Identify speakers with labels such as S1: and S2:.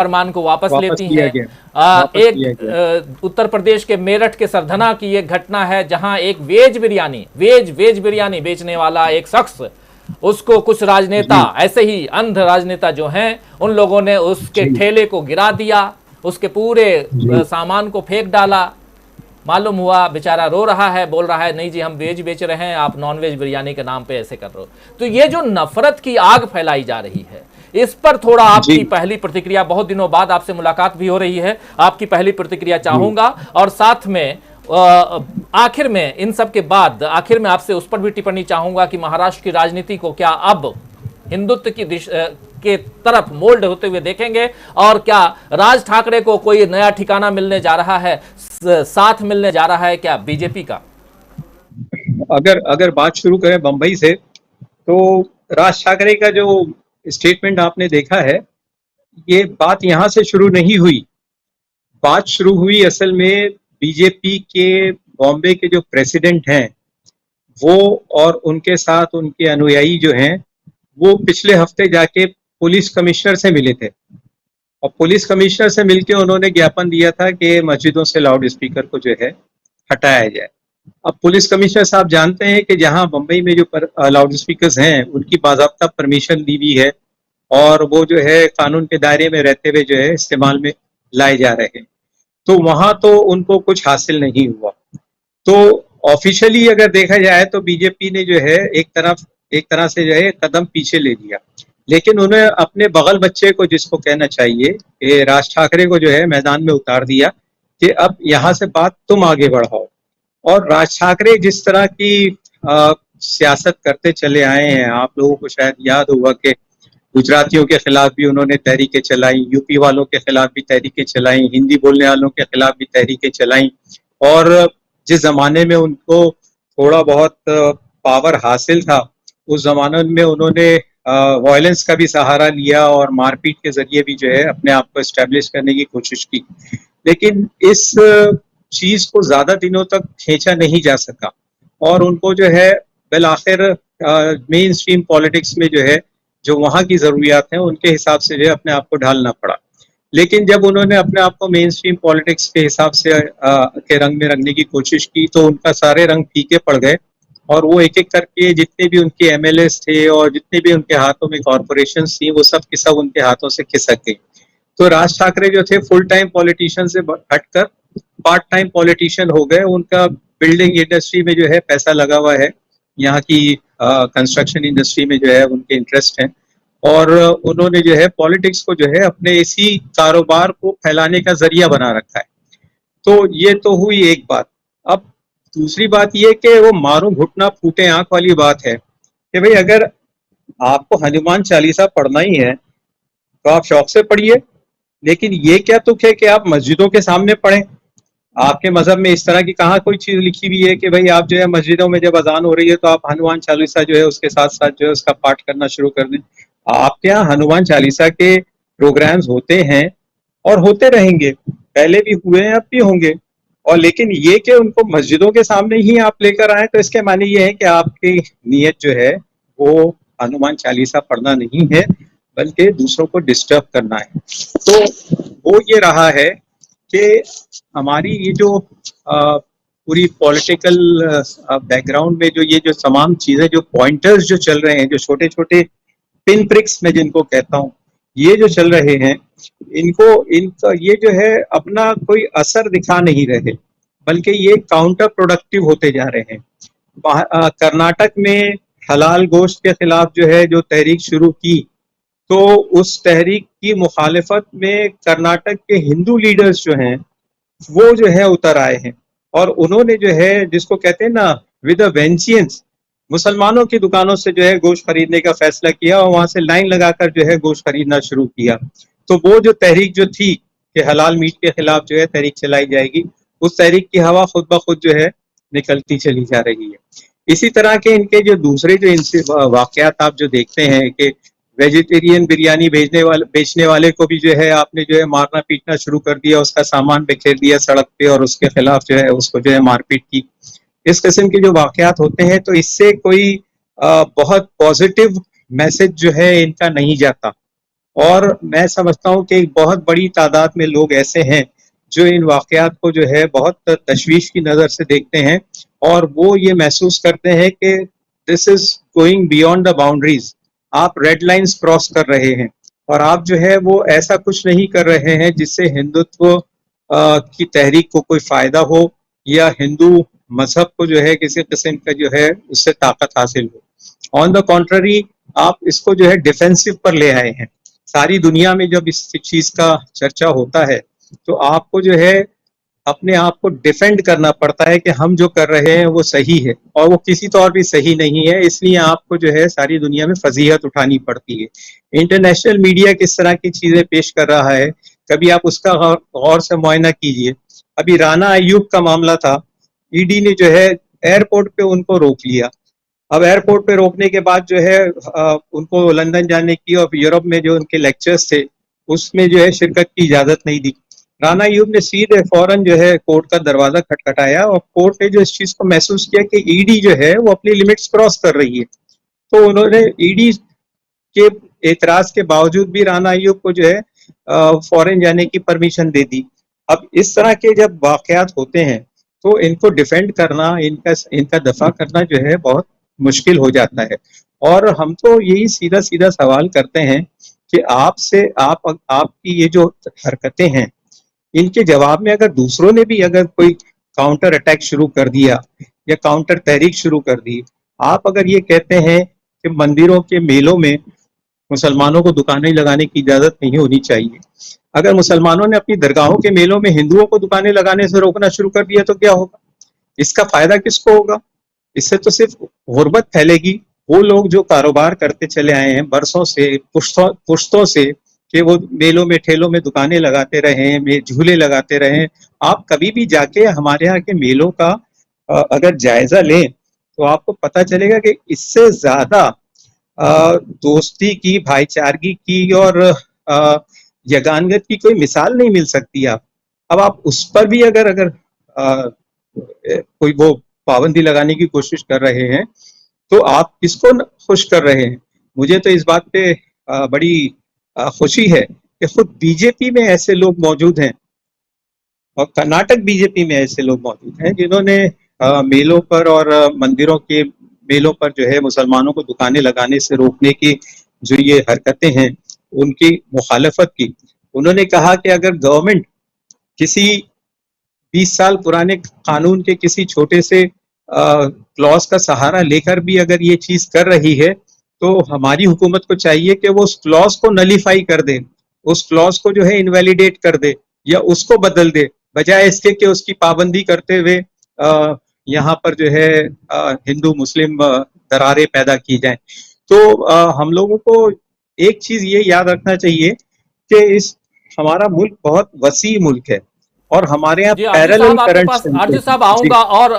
S1: फरमान को वापस लेती
S2: लिया
S1: हैं।
S2: गया, वापस लिया गया।
S1: उत्तर प्रदेश के मेरठ के सरधना की एक घटना है जहां एक वेज बिरयानी बेचने वाला एक शख्स, उसको कुछ राजनेता,
S2: जी
S1: ऐसे ही अंध राजनेता जो हैं, उन लोगों ने उसके
S2: जी
S1: ठेले को गिरा दिया, उसके पूरे
S2: जी
S1: सामान को फेंक डाला। मालूम हुआ बेचारा रो रहा है, बोल रहा है नहीं जी हम वेज बेच रहे हैं, आप नॉन वेज बिरयानी के नाम पे ऐसे कर रहे हो। तो ये जो नफरत की आग फैलाई जा रही है, इस पर थोड़ा
S2: जी
S1: आपकी पहली प्रतिक्रिया, बहुत दिनों बाद आपसे मुलाकात भी हो रही है, आपकी पहली प्रतिक्रिया
S2: जी।
S1: चाहूंगा। और साथ में आखिर में इन सब के बाद आखिर में आपसे उस पर भी टिप्पणी चाहूंगा कि महाराष्ट्र की राजनीति को क्या अब हिंदुत्व की के तरफ मोल्ड होते हुए देखेंगे, और क्या राज ठाकरे को कोई नया ठिकाना मिलने जा रहा है, साथ मिलने जा रहा है क्या बीजेपी का?
S2: अगर अगर बात शुरू करें बंबई से, तो राज ठाकरे का जो स्टेटमेंट आपने देखा है, ये बात यहाँ से शुरू नहीं हुई। बात शुरू हुई असल में बीजेपी के बॉम्बे के जो प्रेसिडेंट हैं वो, और उनके साथ उनके अनुयायी जो हैं, वो पिछले हफ्ते जाके पुलिस कमिश्नर से मिले थे। और पुलिस कमिश्नर से मिलके उन्होंने ज्ञापन दिया था कि मस्जिदों से लाउड स्पीकर को जो है हटाया जाए। अब पुलिस कमिश्नर साहब जानते हैं कि जहां बंबई में जो लाउड स्पीकर्स हैं उनकी बाकायदा परमिशन दी हुई है, और वो जो है कानून के दायरे में रहते हुए जो है इस्तेमाल में लाए जा रहे हैं, तो वहां तो उनको कुछ हासिल नहीं हुआ। तो ऑफिशियली अगर देखा जाए तो बीजेपी ने जो है एक तरह से जो है कदम पीछे ले लिया, लेकिन उन्हें अपने बगल बच्चे को, जिसको कहना चाहिए कि राज ठाकरे को, जो है मैदान में उतार दिया कि अब यहाँ से बात तुम आगे बढ़ाओ। और राज ठाकरे जिस तरह की सियासत करते चले आए हैं, आप लोगों को शायद याद होगा कि गुजरातियों के खिलाफ भी उन्होंने तहरीकें चलाई, यूपी वालों के खिलाफ भी तहरीकें चलाई, हिंदी बोलने वालों के खिलाफ भी तहरीकें चलाई। और जिस जमाने में उनको थोड़ा बहुत पावर हासिल था, उस जमाने में उन्होंने वायलेंस का भी सहारा लिया और मारपीट के जरिए भी जो है अपने आप को एस्टेब्लिश करने की कोशिश की। लेकिन इस चीज को ज्यादा दिनों तक खींचा नहीं जा सका, और उनको जो है बिल आखिर मेन स्ट्रीम पॉलिटिक्स में जो है जो वहाँ की जरूरियात हैं उनके हिसाब से जो है अपने आप को ढालना पड़ा। लेकिन जब उन्होंने अपने आप को मेन स्ट्रीम पॉलिटिक्स के हिसाब से के रंग में रंगने की कोशिश की, तो उनका सारे रंग फीके पड़ गए, और वो एक एक करके जितने भी उनके एमएलएस थे और जितने भी उनके हाथों में कॉर्पोरेशन थी, वो सब की सब उनके हाथों से खिसक गई। तो राज ठाकरे जो थे फुल टाइम पॉलिटिशियन से हटकर पार्ट टाइम पॉलिटिशियन हो गए। उनका बिल्डिंग इंडस्ट्री में जो है पैसा लगा हुआ है, यहाँ की कंस्ट्रक्शन इंडस्ट्री में जो है उनके इंटरेस्ट हैं, और उन्होंने जो है पॉलिटिक्स को जो है अपने इसी कारोबार को फैलाने का जरिया बना रखा है। तो ये तो हुई एक बात। अब दूसरी बात ये कि वो मारूं घुटना फूटे आंख वाली बात है कि भाई अगर आपको हनुमान चालीसा पढ़ना ही है तो आप शौक से पढ़िए, लेकिन ये क्या तुक है कि आप मस्जिदों के सामने पढ़ें। आपके मजहब में इस तरह की कहाँ कोई चीज लिखी हुई है कि भाई आप जो है मस्जिदों में जब अजान हो रही है तो आप हनुमान चालीसा जो है उसके साथ साथ जो है उसका पाठ करना शुरू कर दें। आपके यहाँ हनुमान चालीसा के प्रोग्राम्स होते हैं और होते रहेंगे, पहले भी हुए हैं, अब भी होंगे। और लेकिन ये कि उनको मस्जिदों के सामने ही आप लेकर आए, तो इसके माने ये है कि आपकी नीयत जो है वो हनुमान चालीसा पढ़ना नहीं है, बल्कि दूसरों को डिस्टर्ब करना है। तो वो ये रहा है कि हमारी ये जो पूरी पॉलिटिकल बैकग्राउंड में जो ये जो तमाम चीजें, जो पॉइंटर्स जो चल रहे हैं, जो छोटे छोटे पिन प्रिक्स मैं जिनको कहता हूँ, ये जो चल रहे हैं, इनका ये जो है अपना कोई असर दिखा नहीं रहे, बल्कि ये काउंटर प्रोडक्टिव होते जा रहे हैं। कर्नाटक में हलाल गोश्त के खिलाफ जो है जो तहरीक शुरू की, तो उस तहरीक की मुखालिफत में कर्नाटक के हिंदू लीडर्स जो हैं वो जो है उतर आए हैं, और उन्होंने जो है जिसको कहते हैं ना विद अ वेंचियंस, मुसलमानों की दुकानों से जो है गोश्त खरीदने का फैसला किया और वहां से लाइन लगाकर जो है गोश्त खरीदना शुरू किया। तो वो जो तहरीक जो थी कि हलाल मीट के खिलाफ जो है तहरीक चलाई जाएगी, उस तहरीक की हवा खुद ब खुद जो है निकलती चली जा रही है। इसी तरह के इनके जो दूसरे जो इनसे वाकयात आप जो देखते हैं कि वेजिटेरियन बिरयानी बेचने वाले को भी जो है आपने जो है मारना पीटना शुरू कर दिया, उसका सामान बिखेर दिया सड़क पे और उसके खिलाफ जो है उसको जो है मारपीट की। इस किस्म के जो वाकयात होते हैं, तो इससे कोई बहुत पॉजिटिव मैसेज जो है इनका नहीं जाता। और मैं समझता हूँ कि एक बहुत बड़ी तादाद में लोग ऐसे हैं जो इन वाकयात को जो है बहुत तशवीश की नज़र से देखते हैं, और वो ये महसूस करते हैं कि this is going beyond the boundaries, आप रेड लाइंस क्रॉस कर रहे हैं, और आप जो है वो ऐसा कुछ नहीं कर रहे हैं जिससे हिंदुत्व की तहरीक को कोई फायदा हो, या हिंदू मजहब को जो है किसी किस्म का जो है उससे ताकत हासिल हो। ऑन द कॉन्ट्ररी, आप इसको जो है डिफेंसिव पर ले आए हैं। सारी दुनिया में जब इस चीज का चर्चा होता है तो आपको जो है अपने आप को डिफेंड करना पड़ता है कि हम जो कर रहे हैं वो सही है, और वो किसी तौर भी सही नहीं है, इसलिए आपको जो है सारी दुनिया में फजीहत उठानी पड़ती है। इंटरनेशनल मीडिया किस तरह की चीजें पेश कर रहा है, कभी आप उसका गौर से मुआयना कीजिए। अभी राना अय्यूब का मामला था, ईडी ने जो है एयरपोर्ट पे उनको रोक लिया। अब एयरपोर्ट पे रोकने के बाद जो है उनको लंदन जाने की और यूरोप में जो उनके लेक्चर्स थे उसमें जो है शिरकत की इजाजत नहीं दी। राना अय्यूब ने सीधे फौरन जो है कोर्ट का दरवाजा खटखटाया, और कोर्ट ने जो इस चीज को महसूस किया कि ईडी जो है वो अपनी लिमिट्स क्रॉस कर रही है, तो उन्होंने ईडी के एतराज के बावजूद भी राना अय्यूब को जो है फॉरेन जाने की परमिशन दे दी। अब इस तरह के जब वाकयात होते हैं तो इनको डिफेंड करना, इनका इनका दफा करना जो है बहुत मुश्किल हो जाता है। और हम तो यही सीधा सीधा सवाल करते हैं कि आपसे आपकी ये जो हरकतें हैं, इनके जवाब में अगर दूसरों ने भी अगर कोई काउंटर अटैक शुरू कर दिया या काउंटर तहरीक शुरू कर दी, आप अगर ये कहते हैं कि मंदिरों के मेलों में मुसलमानों को दुकानें लगाने की इजाजत नहीं होनी चाहिए, अगर मुसलमानों ने अपनी दरगाहों के मेलों में हिंदुओं को दुकानें लगाने से रोकना शुरू कर दिया तो क्या होगा? इसका फायदा किसको होगा? इससे तो सिर्फ गुर्बत फैलेगी। वो लोग जो कारोबार करते चले आए हैं बरसों से, पुश्तों से, कि वो मेलों में ठेलों में दुकानें लगाते रहे हैं, झूले लगाते रहे हैं। आप कभी भी जाके हमारे यहाँ के मेलों का अगर जायजा लें तो आपको पता चलेगा कि इससे ज्यादा दोस्ती की, भाईचारगी की और यगानगत की कोई मिसाल नहीं मिल सकती। आप अब आप उस पर भी अगर अगर कोई वो पाबंदी लगाने की कोशिश कर रहे हैं तो आप किसको खुश कर रहे हैं? मुझे तो इस बात पे बड़ी खुशी है कि खुद बीजेपी में ऐसे लोग मौजूद हैं, और कर्नाटक बीजेपी में ऐसे लोग मौजूद हैं जिन्होंने मेलों पर और मंदिरों के मेलों पर जो है मुसलमानों को दुकानें लगाने से रोकने की जो ये हरकतें हैं उनकी मुखालफत की। उन्होंने कहा कि अगर गवर्नमेंट किसी 20 साल पुराने कानून के किसी छोटे से क्लॉज का सहारा लेकर भी अगर ये चीज कर रही है तो हमारी हुकूमत को चाहिए कि वो उस क्लॉज को नलीफाई कर दे, उस क्लॉज को जो है इनवैलिडेट कर दे या उसको बदल दे, बजाय इसके कि उसकी पाबंदी करते हुए यहाँ पर जो है हिंदू मुस्लिम दरारें पैदा की जाएं। तो हम लोगों को एक चीज ये याद रखना चाहिए कि इस हमारा मुल्क बहुत वसी मुल्क है, और हमारे यहाँ
S1: जी आरजी
S2: पैरेलल
S1: साहब, आपके
S2: करंट्स
S1: पास आरजी साहब आऊंगा, और